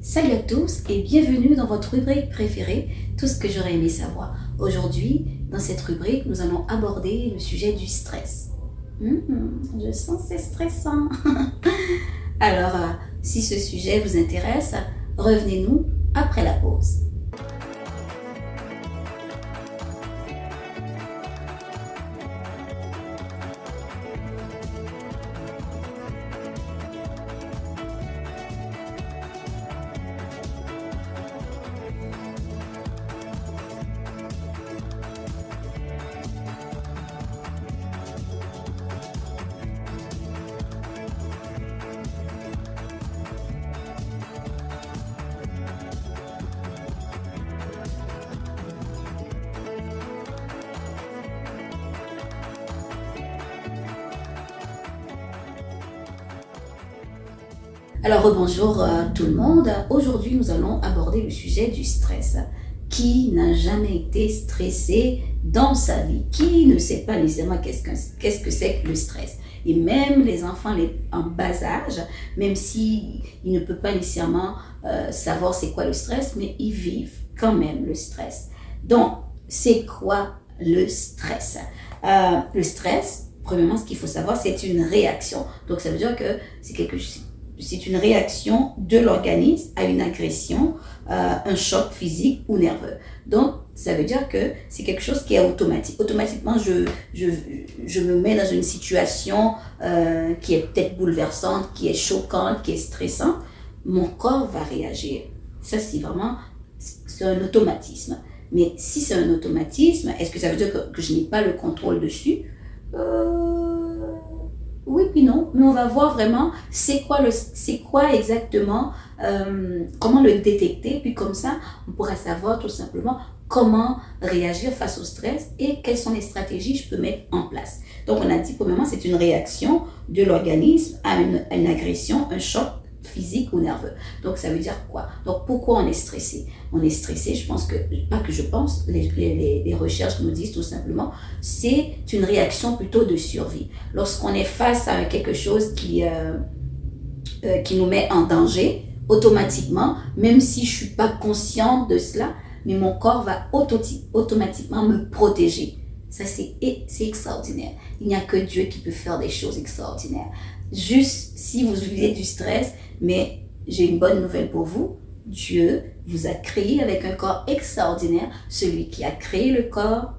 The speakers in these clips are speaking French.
Salut à tous et bienvenue dans votre rubrique préférée, tout ce que j'aurais aimé savoir. Aujourd'hui, dans cette rubrique, nous allons aborder le sujet du stress. Je sens que c'est stressant. Alors, si ce sujet vous intéresse, revenez-nous après la pause. Alors, bonjour tout le monde. Aujourd'hui, nous allons aborder le sujet du stress. Qui n'a jamais été stressé dans sa vie? Qui ne sait pas nécessairement qu'est-ce que c'est que le stress? Et même les enfants en bas âge, même s'ils ne peuvent pas nécessairement savoir c'est quoi le stress, mais ils vivent quand même le stress. Donc, c'est quoi le stress? Le stress, premièrement, ce qu'il faut savoir, c'est une réaction. Donc, ça veut dire que c'est une réaction de l'organisme à une agression, un choc physique ou nerveux. Donc, ça veut dire que c'est quelque chose qui est automatique. Automatiquement, je me mets dans une situation qui est peut-être bouleversante, qui est choquante, qui est stressante. Mon corps va réagir. Ça, c'est un automatisme. Mais si c'est un automatisme, est-ce que ça veut dire que je n'ai pas le contrôle dessus? Oui puis non, mais on va voir vraiment c'est quoi exactement, comment le détecter, puis comme ça, on pourra savoir tout simplement comment réagir face au stress et quelles sont les stratégies que je peux mettre en place. Donc on a dit premièrement, c'est une réaction de l'organisme à une agression, un choc physique ou nerveux. Donc ça veut dire quoi? Donc pourquoi on est stressé? On est stressé, les recherches nous disent tout simplement, c'est une réaction plutôt de survie. Lorsqu'on est face à quelque chose qui nous met en danger, automatiquement, même si je suis pas consciente de cela, mais mon corps va automatiquement me protéger. Ça, c'est extraordinaire. Il n'y a que Dieu qui peut faire des choses extraordinaires. Juste si vous vivez du stress, mais j'ai une bonne nouvelle pour vous. Dieu vous a créé avec un corps extraordinaire. Celui qui a créé le corps,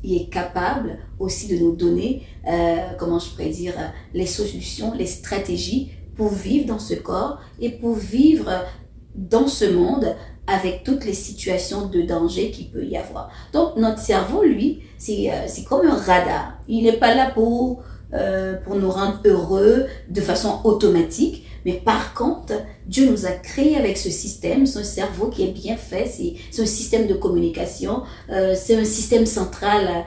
il est capable aussi de nous donner, les solutions, les stratégies pour vivre dans ce corps et pour vivre dans ce monde avec toutes les situations de danger qu'il peut y avoir. Donc, notre cerveau, lui, c'est comme un radar. Il n'est pas là pour nous rendre heureux de façon automatique. Mais par contre, Dieu nous a créé avec ce système, c'est un cerveau qui est bien fait, c'est un système de communication, c'est un système central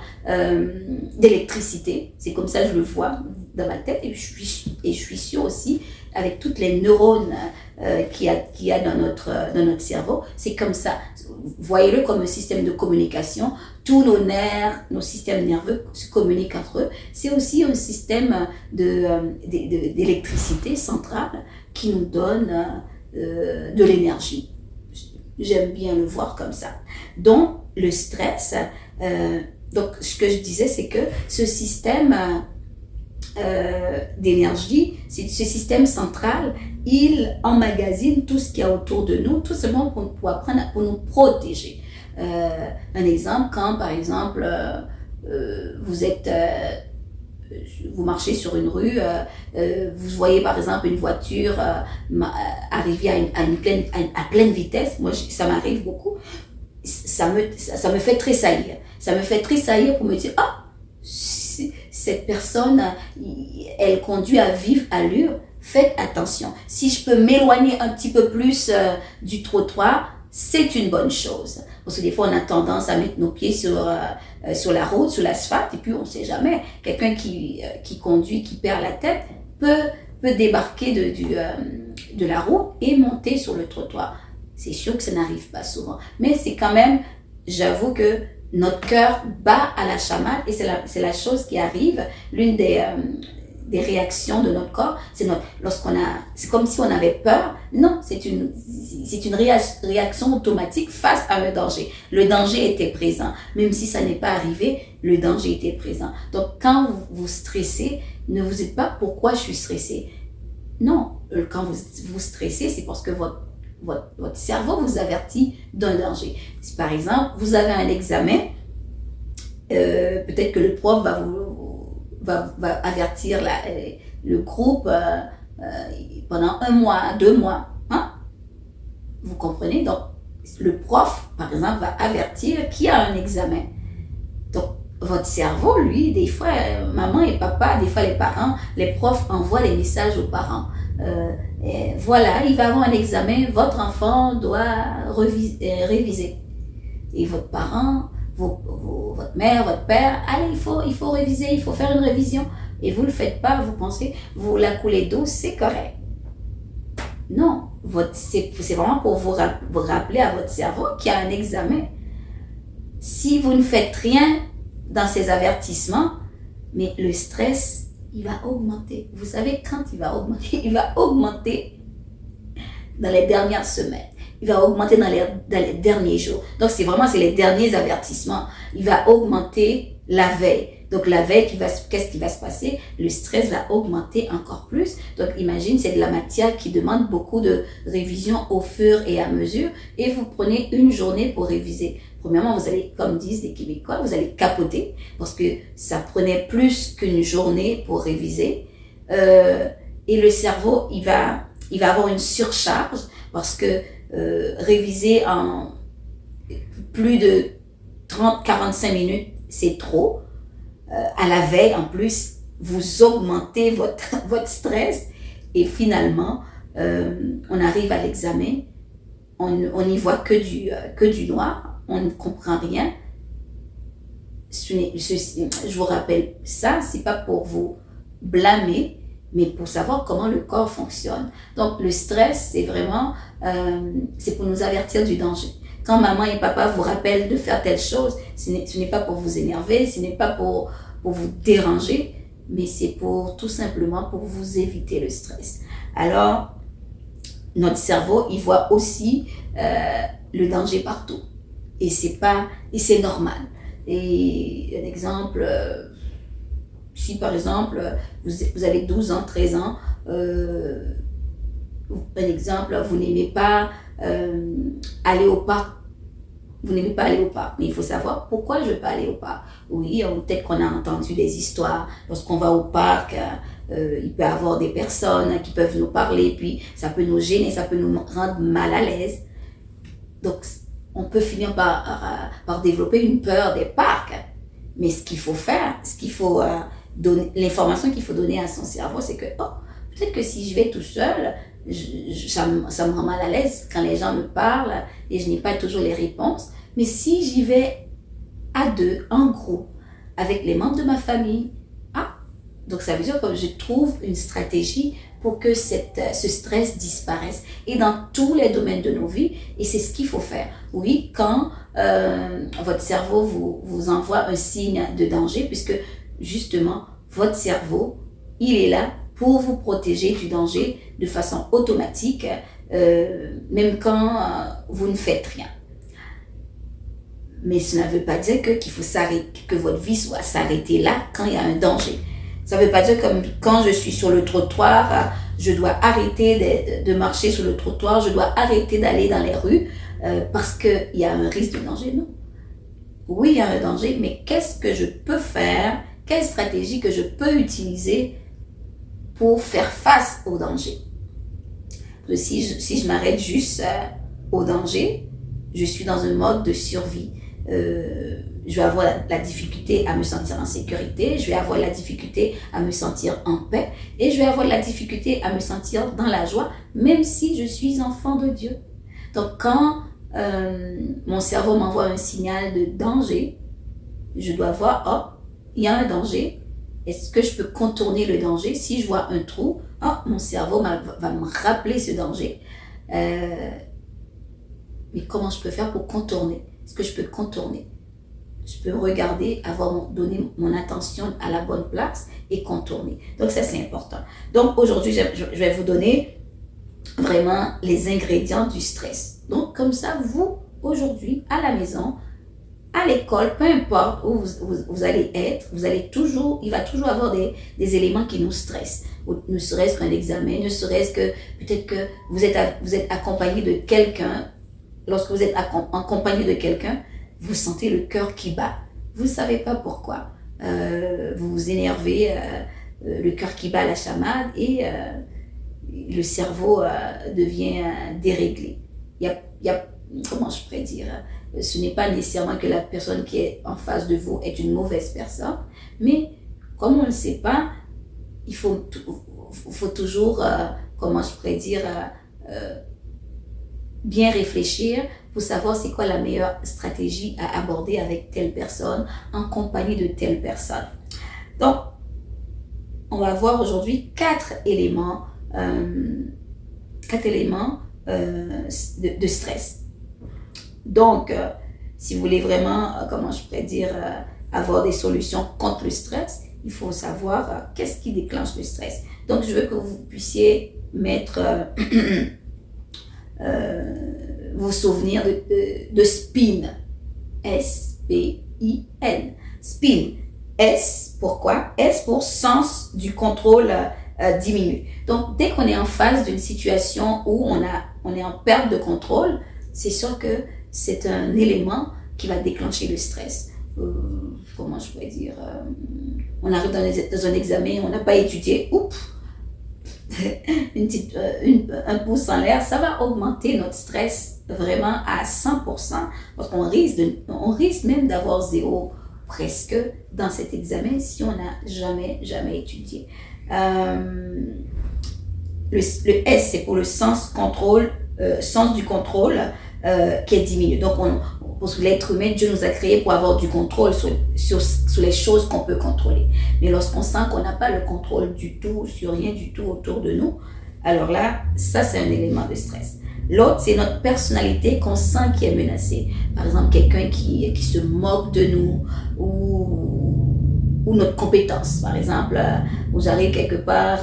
d'électricité. C'est comme ça que je le vois dans ma tête et je suis sûre aussi avec toutes les neurones qu'il y a dans notre cerveau. C'est comme ça. Voyez-le comme un système de communication. Tous nos nerfs, nos systèmes nerveux se communiquent entre eux. C'est aussi un système d'électricité centrale qui nous donne de l'énergie. J'aime bien le voir comme ça. Donc, le stress, donc ce que je disais, c'est que ce système d'énergie, ce système central, il emmagasine tout ce qu'il y a autour de nous, tout simplement pour nous protéger. Un exemple, quand par exemple vous marchez sur une rue, vous voyez par exemple une voiture arriver à pleine vitesse. Moi, ça m'arrive beaucoup. Ça me fait tressaillir. Ça me fait tressaillir pour me dire, cette personne, elle conduit à vive allure. Faites attention. Si je peux m'éloigner un petit peu plus du trottoir, c'est une bonne chose. Parce que des fois, on a tendance à mettre nos pieds sur la route, sur l'asphalte, et puis on ne sait jamais. Quelqu'un qui conduit, qui perd la tête, peut débarquer de la route et monter sur le trottoir. C'est sûr que ça n'arrive pas souvent. Mais c'est quand même, j'avoue que notre cœur bat à la chamade et c'est la chose qui arrive. L'une des réactions de notre corps. C'est comme si on avait peur. Non, c'est une réaction automatique face à un danger. Le danger était présent. Même si ça n'est pas arrivé, le danger était présent. Donc, quand vous stressez, ne vous dites pas pourquoi je suis stressé. Non, quand vous stressez, c'est parce que votre cerveau vous avertit d'un danger. Si par exemple, vous avez un examen, peut-être que le prof va avertir le groupe pendant 1 mois, 2 mois. Hein? Vous comprenez? Donc, le prof, par exemple, va avertir qu'il y a un examen. Donc, votre cerveau, lui, des fois, maman et papa, des fois les parents, les profs envoient les messages aux parents. Voilà, il va avoir un examen, votre enfant doit réviser. Et votre parent, votre mère, votre père, allez, il faut réviser, il faut faire une révision. Et vous ne le faites pas, vous pensez, vous la coulez d'eau, c'est correct. Non, c'est vraiment pour vous rappeler à votre cerveau qu'il y a un examen. Si vous ne faites rien dans ces avertissements, mais le stress, il va augmenter. Vous savez quand il va augmenter? Il va augmenter dans les dernières semaines. Il va augmenter dans les derniers jours. Donc, c'est les derniers avertissements. Il va augmenter la veille. Donc, la veille, qu'est-ce qui va se passer? Le stress va augmenter encore plus. Donc, imagine, c'est de la matière qui demande beaucoup de révision au fur et à mesure. Et vous prenez une journée pour réviser. Premièrement, vous allez, comme disent les Québécois, vous allez capoter parce que ça prenait plus qu'une journée pour réviser. Et le cerveau, il va avoir une surcharge parce que réviser en plus de 30-45 minutes, c'est trop. À la veille, en plus, vous augmentez votre stress et finalement, on arrive à l'examen, on n'y voit que du noir, on ne comprend rien. Je vous rappelle ça, c'est pas pour vous blâmer, mais pour savoir comment le corps fonctionne. Donc, le stress, c'est vraiment, c'est pour nous avertir du danger. Quand maman et papa vous rappellent de faire telle chose, ce n'est pas pour vous énerver, ce n'est pas pour vous déranger, mais c'est tout simplement pour vous éviter le stress. Alors, notre cerveau, il voit aussi le danger partout. Et c'est normal. Et un exemple, si par exemple, vous avez 12 ans, 13 ans, un exemple, vous n'aimez pas aller au parc. Vous n'aimez pas aller au parc, mais il faut savoir pourquoi je ne veux pas aller au parc. Oui, peut-être qu'on a entendu des histoires. Lorsqu'on va au parc, il peut y avoir des personnes qui peuvent nous parler, puis ça peut nous gêner, ça peut nous rendre mal à l'aise. Donc, on peut finir par développer une peur des parcs. Mais ce qu'il faut faire, l'information qu'il faut donner à son cerveau, c'est que, peut-être que si je vais tout seul, ça me rend mal à l'aise quand les gens me parlent et je n'ai pas toujours les réponses. Mais si j'y vais à 2, en groupe, avec les membres de ma famille, donc ça veut dire que je trouve une stratégie pour que ce stress disparaisse. Et dans tous les domaines de nos vies, et c'est ce qu'il faut faire. Oui, quand votre cerveau vous envoie un signe de danger, puisque justement, votre cerveau, il est là pour vous protéger du danger de façon automatique, même quand vous ne faites rien. Mais cela ne veut pas dire qu'il faut s'arrêter, que votre vie soit s'arrêter là quand il y a un danger. Ça ne veut pas dire comme quand je suis sur le trottoir, je dois arrêter de marcher sur le trottoir, je dois arrêter d'aller dans les rues parce qu'il y a un risque de danger. Non. Oui, il y a un danger, mais qu'est-ce que je peux faire? Quelle stratégie que je peux utiliser pour faire face au danger? Si je m'arrête juste au danger, je suis dans un mode de survie. Je vais avoir la difficulté à me sentir en sécurité, je vais avoir la difficulté à me sentir en paix et je vais avoir la difficulté à me sentir dans la joie, même si je suis enfant de Dieu. Donc quand mon cerveau m'envoie un signal de danger, je dois voir, il y a un danger, est-ce que je peux contourner le danger? Si je vois un trou, mon cerveau va me rappeler ce danger. Mais comment je peux faire pour contourner? Est-ce que je peux contourner? je peux regarder, donné mon attention à la bonne place et contourner. Donc ça, c'est important. Donc aujourd'hui, je vais vous donner vraiment les ingrédients du stress. Donc comme ça, vous, aujourd'hui, à la maison, à l'école, peu importe où vous allez être, il va toujours avoir des éléments qui nous stressent. Ne serait-ce qu'un examen, ne serait-ce que peut-être que vous êtes accompagné de quelqu'un. Lorsque vous êtes en compagnie de quelqu'un, vous sentez le cœur qui bat. Vous ne savez pas pourquoi. Vous vous énervez, le cœur qui bat la chamade et le cerveau devient déréglé. Il y a, comment je pourrais dire, ce n'est pas nécessairement que la personne qui est en face de vous est une mauvaise personne, mais comme on ne le sait pas, il faut toujours, comment je pourrais dire, bien réfléchir pour savoir c'est quoi la meilleure stratégie à aborder avec telle personne, en compagnie de telle personne. Donc, on va voir aujourd'hui 4 éléments de stress. Donc, si vous voulez vraiment, comment je pourrais dire, avoir des solutions contre le stress, il faut savoir qu'est-ce qui déclenche le stress. Donc, je veux que vous puissiez mettre vos souvenirs de SPIN. S-P-I-N. SPIN. S, pourquoi? S pour sens du contrôle diminué. Donc, dès qu'on est en face d'une situation où on est en perte de contrôle, c'est sûr que c'est un élément qui va déclencher le stress. Comment je pourrais dire? On arrive dans un examen, on n'a pas étudié, oups, un pouce en l'air, ça va augmenter notre stress vraiment à 100%, parce qu'on risque même d'avoir 0 presque dans cet examen si on n'a jamais étudié. Le S, c'est pour le sens du contrôle qui est diminué. Donc, parce que l'être humain, Dieu nous a créés pour avoir du contrôle sur les choses qu'on peut contrôler. Mais lorsqu'on sent qu'on n'a pas le contrôle du tout, sur rien du tout autour de nous, alors là, ça, c'est un élément de stress. L'autre, c'est notre personnalité qu'on sent qui est menacée. Par exemple, quelqu'un qui se moque de nous ou notre compétence. Par exemple, où j'arrive quelque part,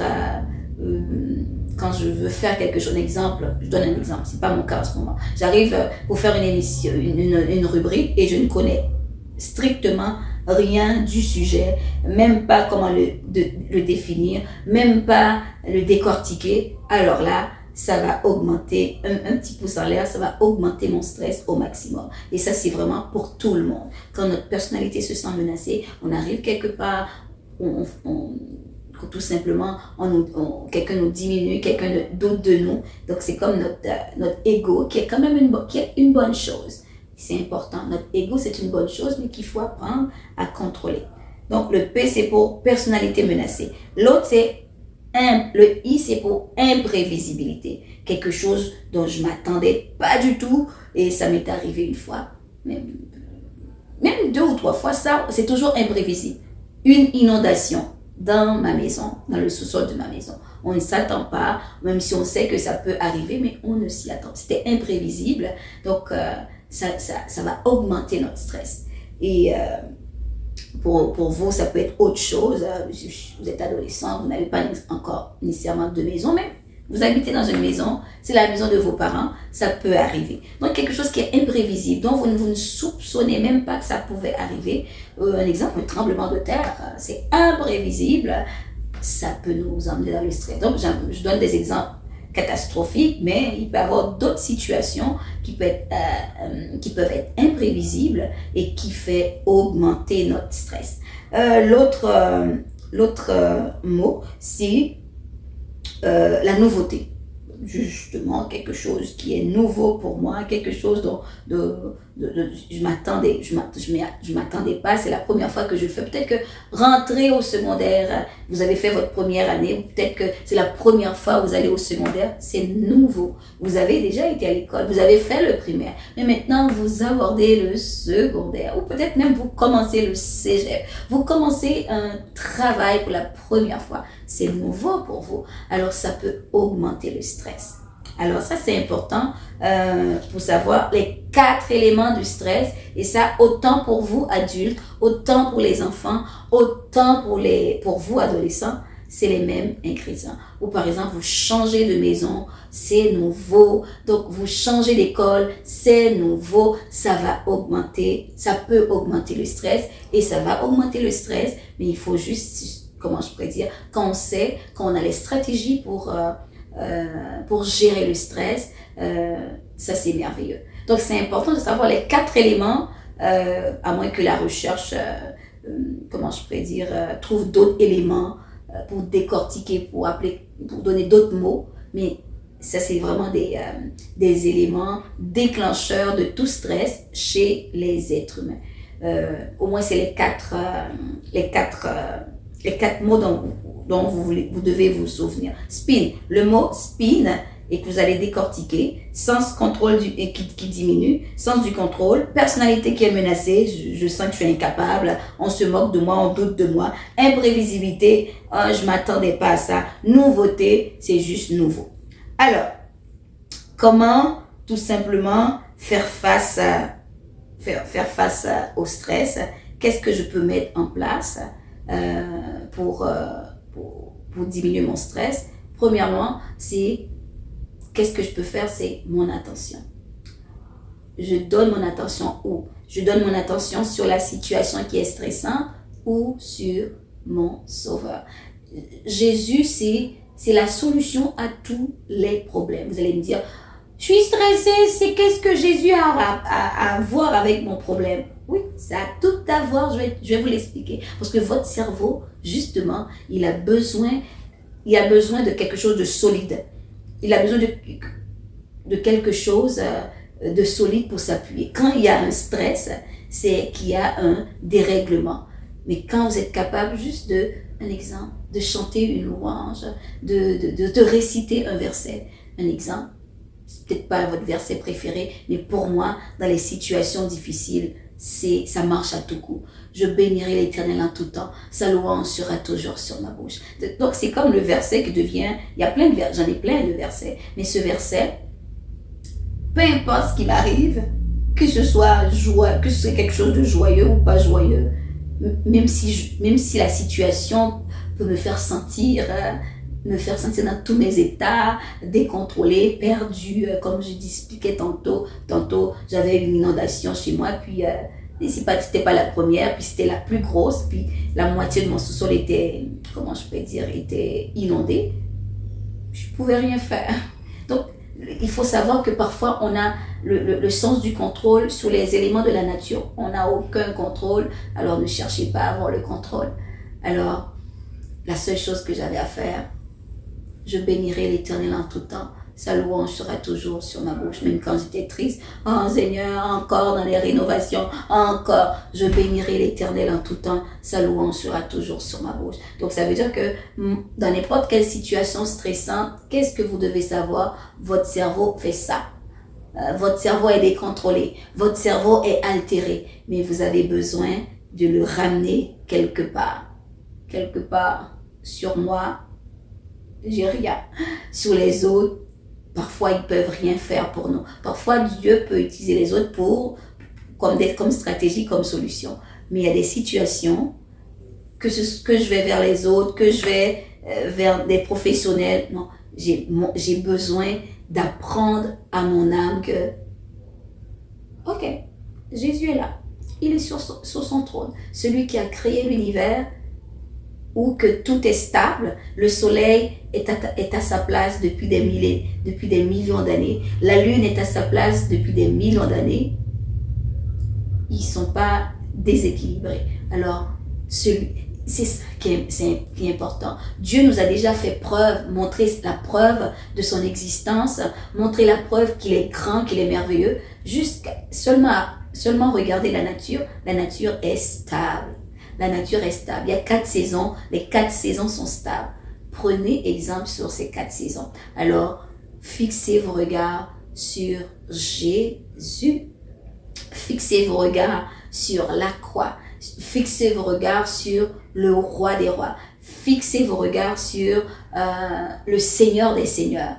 quand je veux faire quelque chose, je donne un exemple, c'est pas mon cas en ce moment. J'arrive pour faire une émission, une rubrique et je ne connais strictement rien du sujet, même pas comment le définir, même pas le décortiquer. Alors là, ça va augmenter, un petit pouce en l'air, ça va augmenter mon stress au maximum. Et ça, c'est vraiment pour tout le monde. Quand notre personnalité se sent menacée, on arrive quelque part, tout simplement, quelqu'un nous diminue, quelqu'un doute de nous. Donc, c'est comme notre ego, qui est quand même une bonne chose. C'est important. Notre ego, c'est une bonne chose, mais qu'il faut apprendre à contrôler. Donc, le P, c'est pour personnalité menacée. L'autre, le I, c'est pour imprévisibilité. Quelque chose dont je m'attendais pas du tout, et ça m'est arrivé une fois, même 2 ou 3 fois, ça, c'est toujours imprévisible. Une inondation dans ma maison, dans le sous-sol de ma maison. On ne s'attend pas, même si on sait que ça peut arriver, mais on ne s'y attend. C'était imprévisible, donc ça va augmenter notre stress. Et pour vous, ça peut être autre chose. Vous êtes adolescent, vous n'avez pas encore nécessairement de maison, mais vous habitez dans une maison, c'est la maison de vos parents, ça peut arriver. Donc, quelque chose qui est imprévisible, dont vous ne soupçonnez même pas que ça pouvait arriver. Un exemple, un tremblement de terre, c'est imprévisible, ça peut nous emmener dans le stress. Donc, je donne des exemples catastrophiques, mais il peut y avoir d'autres situations qui peuvent être imprévisibles et qui fait augmenter notre stress. L'autre mot, c'est la nouveauté. Justement, quelque chose qui est nouveau pour moi, quelque chose dont je m'attendais pas. C'est la première fois que je le fais. Peut-être que rentrer au secondaire, vous avez fait votre première année, ou peut-être que c'est la première fois que vous allez au secondaire, c'est nouveau. Vous avez déjà été à l'école, vous avez fait le primaire, mais maintenant vous abordez le secondaire, ou peut-être même vous commencez le cégep, vous commencez un travail pour la première fois. C'est nouveau pour vous, alors ça peut augmenter le stress. Alors ça, c'est important pour savoir les 4 éléments du stress. Et ça, autant pour vous, adultes, autant pour les enfants, autant pour vous, adolescents, c'est les mêmes ingrédients. Ou par exemple, vous changez de maison, c'est nouveau. Donc, vous changez d'école, c'est nouveau. Ça peut augmenter le stress. Et ça va augmenter le stress, mais il faut juste, comment je pourrais dire, quand on a les stratégies pour gérer le stress, ça c'est merveilleux. Donc c'est important de savoir les 4 éléments, à moins que la recherche, comment je pourrais dire, trouve d'autres éléments pour décortiquer, pour donner d'autres mots, mais ça c'est vraiment des éléments déclencheurs de tout stress chez les êtres humains. Au moins c'est les quatre mots dont vous devez vous souvenir. Spin, le mot spin, et que vous allez décortiquer. Sens contrôle qui diminue, sens du contrôle, personnalité qui est menacée, je sens que je suis incapable, on se moque de moi, on doute de moi, imprévisibilité, je m'attendais pas à ça, nouveauté, c'est juste nouveau. Alors, comment tout simplement faire face au stress? Qu'est-ce que je peux mettre en place pour diminuer mon stress? Premièrement, qu'est-ce que je peux faire? C'est mon attention. Je donne mon attention où? Je donne mon attention sur la situation qui est stressante ou sur mon sauveur. Jésus, c'est la solution à tous les problèmes. Vous allez me dire, je suis stressée, qu'est-ce que Jésus a à voir avec mon problème? Oui, ça a tout à voir, je vais vous l'expliquer. Parce que votre cerveau, justement, il a besoin de quelque chose de solide. Il a besoin de quelque chose de solide pour s'appuyer. Quand il y a un stress, c'est qu'il y a un dérèglement. Mais quand vous êtes capable juste un exemple, de chanter une louange, de réciter un verset, un exemple, c'est peut-être pas votre verset préféré, mais pour moi, dans les situations difficiles, ça marche à tout coup. Je bénirai l'Éternel en tout temps. Sa louange sera toujours sur ma bouche. Donc, c'est comme le verset qui devient, j'en ai plein de versets, mais ce verset, peu importe ce qui m'arrive, que ce soit quelque chose de joyeux ou pas joyeux, même si la situation peut me faire sentir dans tous mes états, décontrôlé, perdu, comme je expliquais tantôt, j'avais une inondation chez moi, puis c'était pas la première, puis c'était la plus grosse, puis la moitié de mon sous-sol était, comment je peux dire, était inondée. Je pouvais rien faire. Donc, il faut savoir que parfois on a le sens du contrôle sur les éléments de la nature. On n'a aucun contrôle, alors ne cherchez pas à avoir le contrôle. Alors, la seule chose que j'avais à faire, je bénirai l'Éternel en tout temps. Sa louange sera toujours sur ma bouche, même quand j'étais triste. Oh Seigneur, encore dans les rénovations, encore, je bénirai l'Éternel en tout temps. Sa louange sera toujours sur ma bouche. Donc ça veut dire que dans n'importe quelle situation stressante, qu'est-ce que vous devez savoir? Votre cerveau fait ça. Votre cerveau est décontrôlé. Votre cerveau est altéré. Mais vous avez besoin de le ramener quelque part. Quelque part sur moi, j'ai rien. Sur les autres, parfois ils peuvent rien faire pour nous. Parfois Dieu peut utiliser les autres comme stratégie, comme solution. Mais il y a des situations que je vais vers les autres, que je vais vers des professionnels. Non, j'ai besoin d'apprendre à mon âme que, ok, Jésus est là. Il est sur son trône. Celui qui a créé l'univers, où que tout est stable, le soleil est à sa place depuis des millions d'années, la lune est à sa place depuis des millions d'années, ils ne sont pas déséquilibrés. Alors, c'est ça qui est important. Dieu nous a déjà fait montré la preuve de son existence, montré la preuve qu'il est grand, qu'il est merveilleux, seulement regarder la nature est stable. La nature est stable. Il y a 4 saisons. Les 4 saisons sont stables. Prenez exemple sur ces 4 saisons. Alors, fixez vos regards sur Jésus. Fixez vos regards sur la croix. Fixez vos regards sur le roi des rois. Fixez vos regards sur le Seigneur des seigneurs.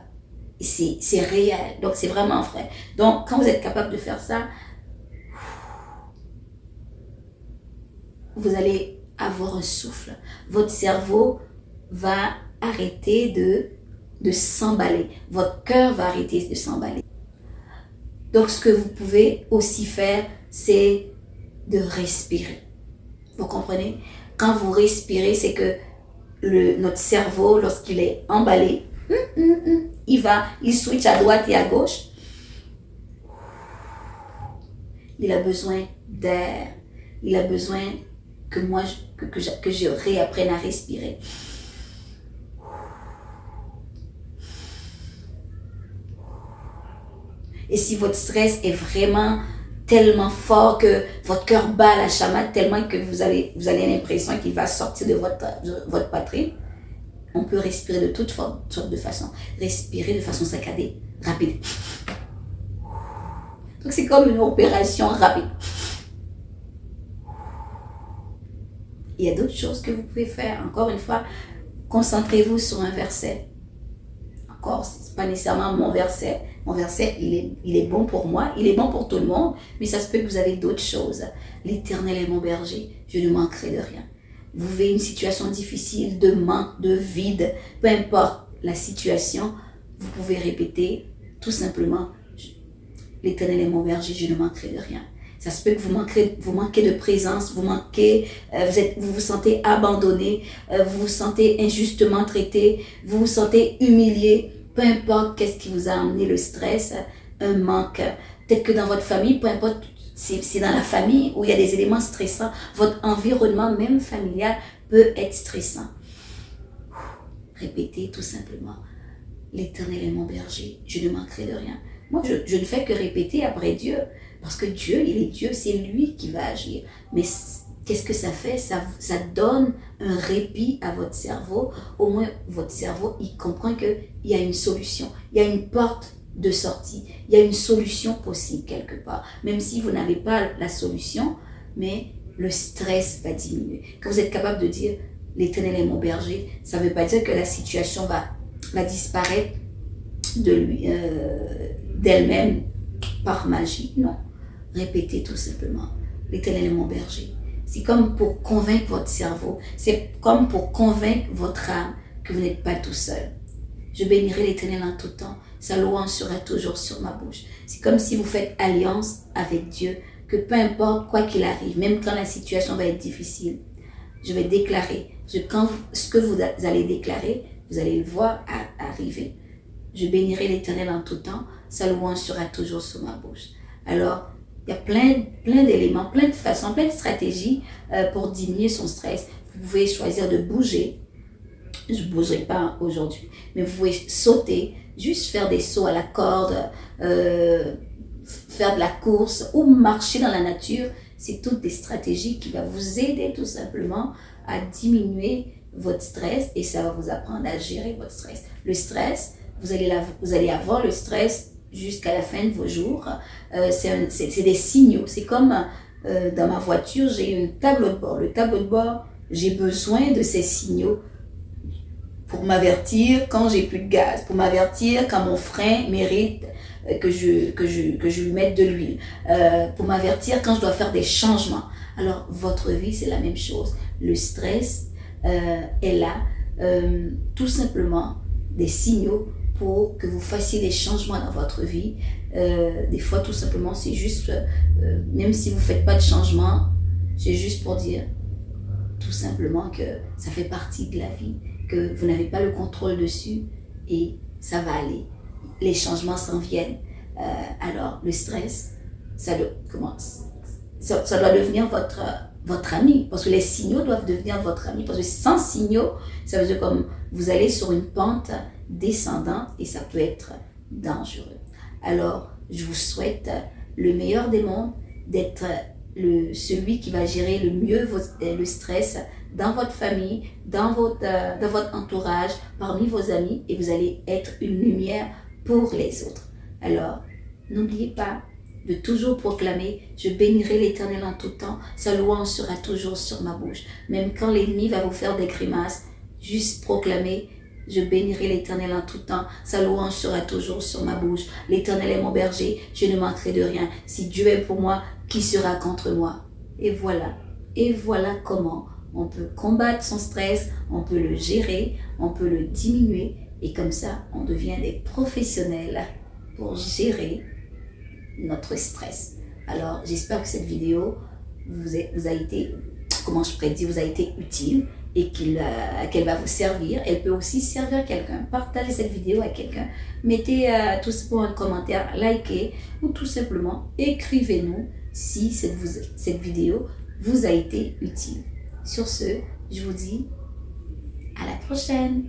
c'est réel. Donc, c'est vraiment vrai. Donc, quand vous êtes capable de faire ça, vous allez avoir un souffle. Votre cerveau va arrêter de s'emballer. Votre cœur va arrêter de s'emballer. Donc, ce que vous pouvez aussi faire, c'est de respirer. Vous comprenez? Quand vous respirez, c'est que notre cerveau, lorsqu'il est emballé, il switch à droite et à gauche. Il a besoin d'air. Il a besoin que moi, que je réapprenne à respirer. Et si votre stress est vraiment tellement fort que votre cœur bat la chamade tellement que vous avez l'impression qu'il va sortir de votre poitrine, on peut respirer de toutes sortes de façons. Respirer de façon saccadée, rapide. Donc c'est comme une opération rapide. Il y a d'autres choses que vous pouvez faire. Encore une fois, concentrez-vous sur un verset. Encore, ce n'est pas nécessairement mon verset. Mon verset, il est bon pour moi, il est bon pour tout le monde, mais ça se peut que vous avez d'autres choses. L'Éternel est mon berger, je ne manquerai de rien. Vous vivez une situation difficile, de manque, de vide, peu importe la situation, vous pouvez répéter tout simplement, l'Éternel est mon berger, je ne manquerai de rien. Ça se peut que vous manquez de présence, vous vous sentez abandonné, vous vous sentez injustement traité, vous vous sentez humilié. Peu importe qu'est-ce qui vous a amené le stress, un manque. Peut-être que dans votre famille, peu importe si c'est dans la famille où il y a des éléments stressants, votre environnement même familial peut être stressant. Répétez tout simplement, l'Éternel est mon berger, je ne manquerai de rien. Moi, je ne fais que répéter après Dieu, parce que Dieu, il est Dieu, c'est lui qui va agir. Mais qu'est-ce que ça fait? Ça donne un répit à votre cerveau. Au moins, votre cerveau, il comprend qu'il y a une solution. Il y a une porte de sortie. Il y a une solution possible quelque part. Même si vous n'avez pas la solution, mais le stress va diminuer. Quand vous êtes capable de dire, l'Éternel est mon berger, ça ne veut pas dire que la situation va disparaître d'elle-même par magie. Non. Répétez tout simplement, l'Éternel est mon berger. C'est comme pour convaincre votre cerveau, c'est comme pour convaincre votre âme que vous n'êtes pas tout seul. Je bénirai l'Éternel en tout temps, sa louange sera toujours sur ma bouche. C'est comme si vous faites alliance avec Dieu, que peu importe quoi qu'il arrive, même quand la situation va être difficile, je vais déclarer. Parce que quand ce que vous allez déclarer, vous allez le voir arriver. Je bénirai l'Éternel en tout temps, sa louange sera toujours sur ma bouche. Alors, il y a plein d'éléments, plein de façons, plein de stratégies pour diminuer son stress. Vous pouvez choisir de bouger. Je ne bougerai pas aujourd'hui, mais vous pouvez sauter, juste faire des sauts à la corde, faire de la course ou marcher dans la nature. C'est toutes des stratégies qui vont vous aider tout simplement à diminuer votre stress et ça va vous apprendre à gérer votre stress. Le stress, vous allez avoir le stress jusqu'à la fin de vos jours. C'est des signaux. C'est comme dans ma voiture, j'ai un tableau de bord. Le tableau de bord, j'ai besoin de ces signaux pour m'avertir quand j'ai plus de gaz, pour m'avertir quand mon frein mérite que je lui mette de l'huile, pour m'avertir quand je dois faire des changements. Alors, votre vie, c'est la même chose. Le stress est là, tout simplement des signaux pour que vous fassiez des changements dans votre vie. Des fois, tout simplement, c'est juste, même si vous ne faites pas de changement, c'est juste pour dire tout simplement que ça fait partie de la vie, que vous n'avez pas le contrôle dessus et ça va aller. Les changements s'en viennent. Alors, le stress, ça doit devenir votre ami, parce que les signaux doivent devenir votre ami, parce que sans signaux, ça veut dire comme vous allez sur une pente descendante et ça peut être dangereux. Alors, je vous souhaite le meilleur des mondes, d'être celui qui va gérer le mieux le stress dans votre famille, dans votre entourage, parmi vos amis, et vous allez être une lumière pour les autres. Alors, n'oubliez pas de toujours proclamer « Je bénirai l'Éternel en tout temps, sa louange sera toujours sur ma bouche ». Même quand l'ennemi va vous faire des grimaces, juste proclamer Je bénirai l'Éternel en tout temps. Sa louange sera toujours sur ma bouche. L'Éternel est mon berger. Je ne manquerai de rien. Si Dieu est pour moi, qui sera contre moi? Et voilà. Et voilà comment on peut combattre son stress, on peut le gérer, on peut le diminuer. Et comme ça, on devient des professionnels pour gérer notre stress. Alors, j'espère que cette vidéo vous a été, comment je pourrais dire, vous a été utile et qu'elle va vous servir. Elle peut aussi servir quelqu'un. Partagez cette vidéo à quelqu'un. Mettez tout simplement un commentaire, likez ou tout simplement écrivez-nous si cette vidéo vous a été utile. Sur ce, je vous dis à la prochaine.